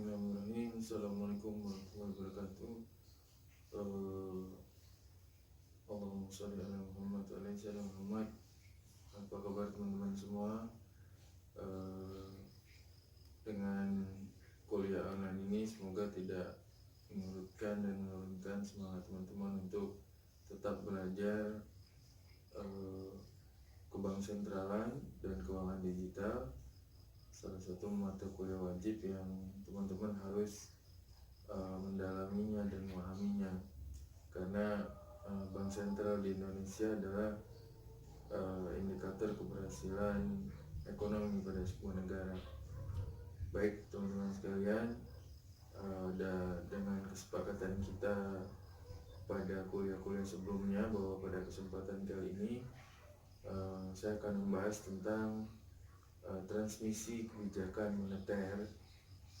Bismillahirrahmanirrahim. Assalamualaikum warahmatullahi wabarakatuh. Allahumma sholli ala Muhammad wa ala ali Muhammad. Apa kabar teman-teman semua? Dengan kuliah online ini semoga tidak menyurutkan dan menurunkan semangat teman-teman untuk tetap belajar kebank sentralan dan keuangan digital, salah satu mata kuliah wajib yang teman-teman harus mendalaminya dan memahaminya, karena bank sentral di Indonesia adalah indikator keberhasilan ekonomi pada sebuah negara. Baik teman-teman sekalian, dengan kesepakatan kita pada kuliah-kuliah sebelumnya bahwa pada kesempatan kali ini saya akan membahas tentang transmisi kebijakan moneter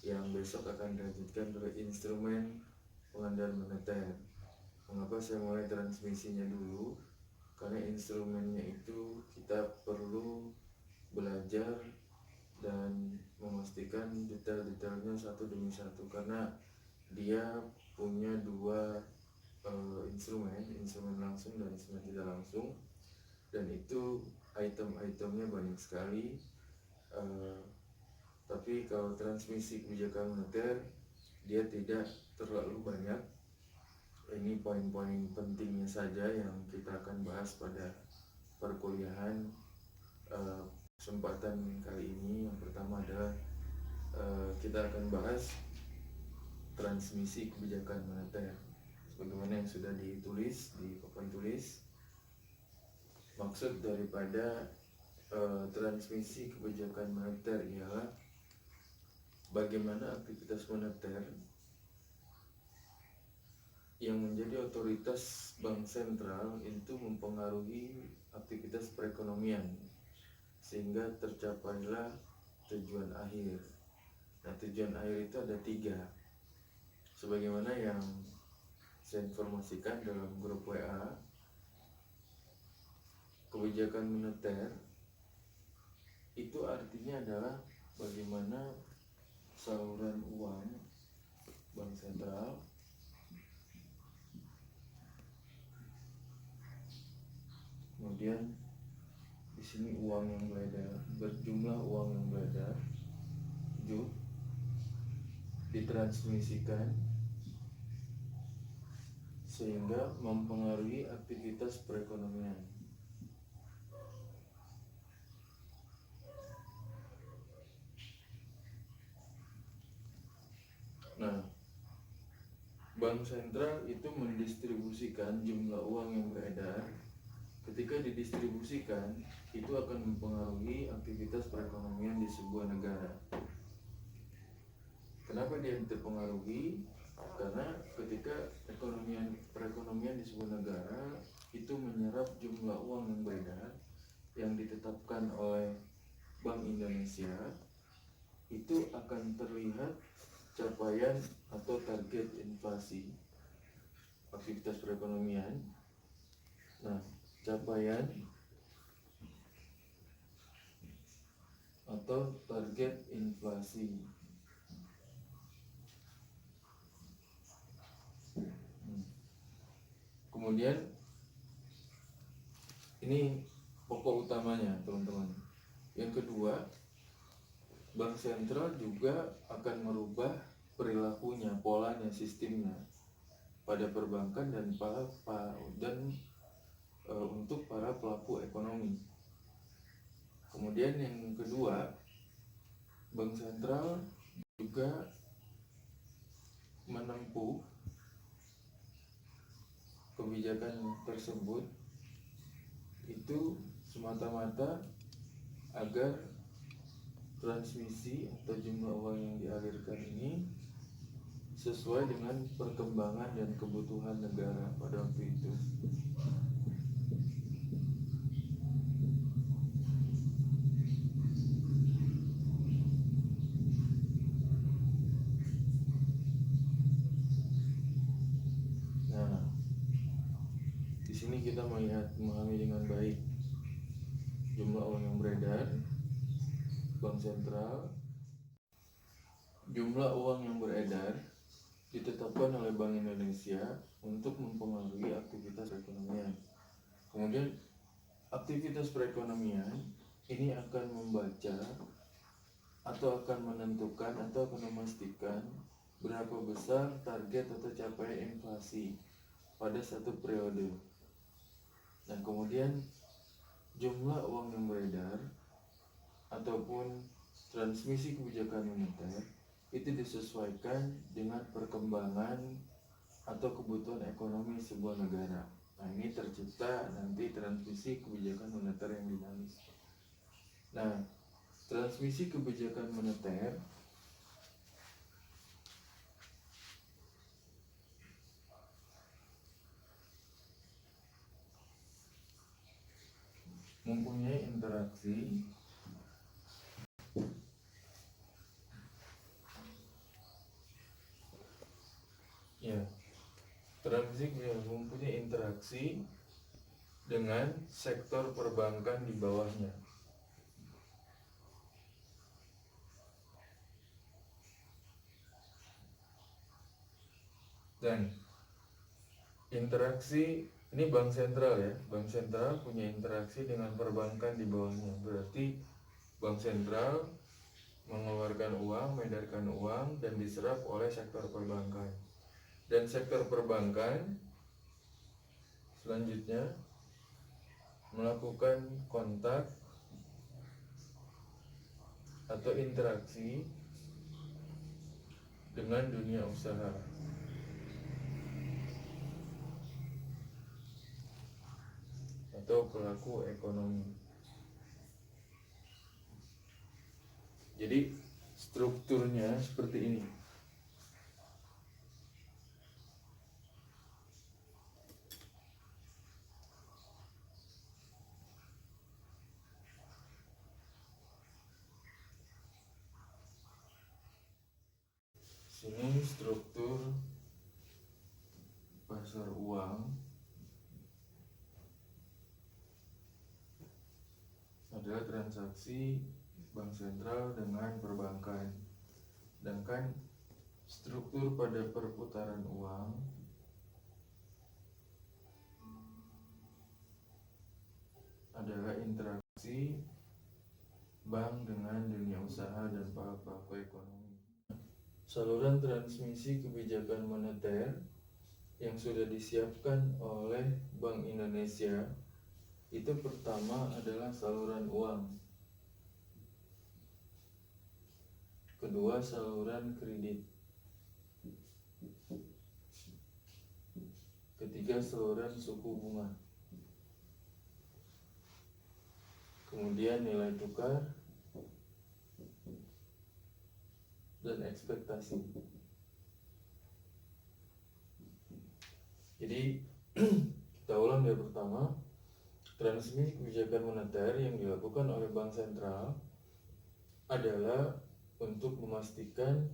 yang besok akan dilanjutkan oleh instrumen pengandal moneter. Mengapa saya mulai transmisinya dulu? Karena instrumennya itu kita perlu belajar dan memastikan detail-detailnya satu demi satu, karena dia punya dua instrumen langsung dan instrumen tidak langsung, dan itu item-itemnya banyak sekali. Tapi kalau transmisi kebijakan moneter dia tidak terlalu banyak. Ini poin-poin pentingnya saja yang kita akan bahas pada perkuliahan kesempatan kali ini. Yang pertama adalah kita akan bahas transmisi kebijakan moneter sebagaimana yang sudah ditulis di papan tulis. Maksud daripada transmisi kebijakan moneter ialah bagaimana aktivitas moneter yang menjadi otoritas bank sentral itu mempengaruhi aktivitas perekonomian sehingga tercapailah tujuan akhir. Nah, tujuan akhir itu ada 3, sebagaimana yang saya informasikan dalam grup WA. Kebijakan moneter itu artinya adalah bagaimana saluran uang bank sentral kemudian di sini uang yang beredar, berjumlah uang yang beredar 7, ditransmisikan sehingga mempengaruhi aktivitas perekonomian. Nah, bank sentral itu mendistribusikan jumlah uang yang beredar. Ketika didistribusikan, itu akan mempengaruhi aktivitas perekonomian di sebuah negara. Kenapa dia terpengaruhi? Karena ketika perekonomian di sebuah negara itu menyerap jumlah uang yang beredar yang ditetapkan oleh Bank Indonesia, itu akan terlihat capaian atau target inflasi aktivitas perekonomian. Nah, capaian atau target inflasi kemudian ini pokok utamanya teman-teman. Yang kedua, bank sentral juga akan merubah perilakunya, polanya, sistemnya pada perbankan dan untuk para pelaku ekonomi. Kemudian yang kedua, bank sentral juga menempuh kebijakan tersebut itu semata-mata agar transmisi atau jumlah uang yang dialirkan ini sesuai dengan perkembangan dan kebutuhan negara pada waktu itu. Nah, di sini kita memahami dengan baik jumlah uang yang beredar bank sentral Jumlah uang yang beredar ditetapkan oleh Bank Indonesia untuk mempengaruhi aktivitas perekonomian. Kemudian aktivitas perekonomian ini akan membaca atau akan menentukan atau akan memastikan berapa besar target atau capaian inflasi pada satu periode. Dan kemudian jumlah uang yang beredar ataupun transmisi kebijakan moneter itu disesuaikan dengan perkembangan atau kebutuhan ekonomi sebuah negara. Nah, ini tercipta nanti transmisi kebijakan moneter yang dinamis. Nah, transmisi kebijakan moneter mempunyai interaksi mempunyai interaksi dengan sektor perbankan di bawahnya. Dan interaksi ini bank sentral ya, bank sentral punya interaksi dengan perbankan di bawahnya. Berarti bank sentral mengeluarkan uang, mengedarkan uang dan diserap oleh sektor perbankan. Dan sektor perbankan selanjutnya melakukan kontak atau interaksi dengan dunia usaha atau pelaku ekonomi. Jadi strukturnya seperti ini. Sini struktur pasar uang adalah transaksi bank sentral dengan perbankan. Sedangkan struktur pada perputaran uang adalah interaksi bank dengan dunia usaha dan para pelaku ekonomi. Saluran transmisi kebijakan moneter yang sudah disiapkan oleh Bank Indonesia itu pertama adalah saluran uang, kedua saluran kredit, ketiga saluran suku bunga, kemudian nilai tukar dan ekspektasi. Jadi kita ulang dari pertama, transmisi kebijakan moneter yang dilakukan oleh bank sentral adalah untuk memastikan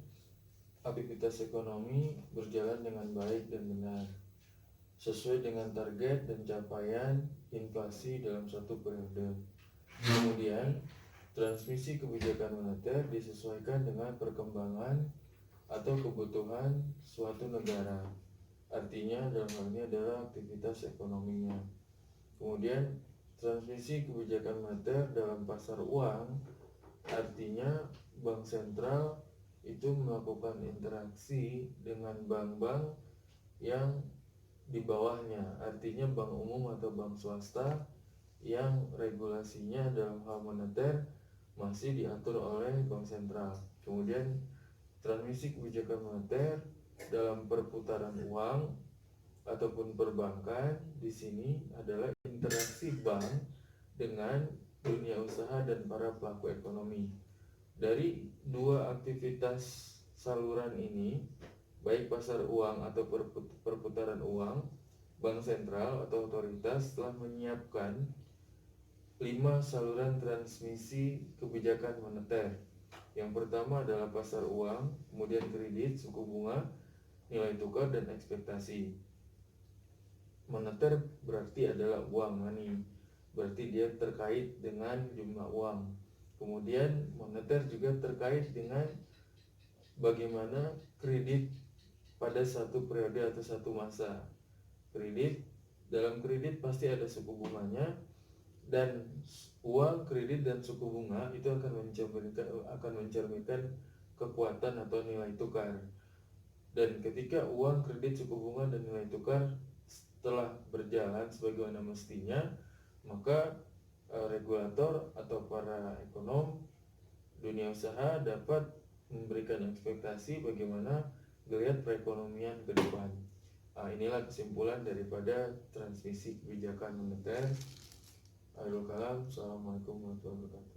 aktivitas ekonomi berjalan dengan baik dan benar sesuai dengan target dan capaian inflasi dalam satu periode. Kemudian transmisi kebijakan moneter disesuaikan dengan perkembangan atau kebutuhan suatu negara. Artinya dalam hal ini adalah aktivitas ekonominya. Kemudian transmisi kebijakan moneter dalam pasar uang, artinya bank sentral itu melakukan interaksi dengan bank-bank yang di bawahnya, artinya bank umum atau bank swasta yang regulasinya dalam hal moneter masih diatur oleh bank sentral. Kemudian transmisi kebijakan moneter dalam perputaran uang ataupun perbankan di sini adalah interaksi bank dengan dunia usaha dan para pelaku ekonomi. Dari dua aktivitas saluran ini, baik pasar uang atau perputaran uang, bank sentral atau otoritas telah menyiapkan 5 saluran transmisi kebijakan moneter. Yang pertama adalah pasar uang, kemudian kredit, suku bunga, nilai tukar, dan ekspektasi. Moneter berarti adalah uang, money, berarti dia terkait dengan jumlah uang. Kemudian moneter juga terkait dengan bagaimana kredit pada satu periode atau satu masa. Dalam kredit pasti ada suku bunganya, dan uang kredit dan suku bunga itu akan mencerminkan kekuatan atau nilai tukar. Dan ketika uang kredit, suku bunga, dan nilai tukar telah berjalan sebagaimana mestinya, maka regulator atau para ekonom dunia usaha dapat memberikan ekspektasi bagaimana melihat perekonomian ke depan. Inilah kesimpulan daripada transmisi kebijakan moneter. Akhirul kalam. Assalamualaikum warahmatullahi wabarakatuh.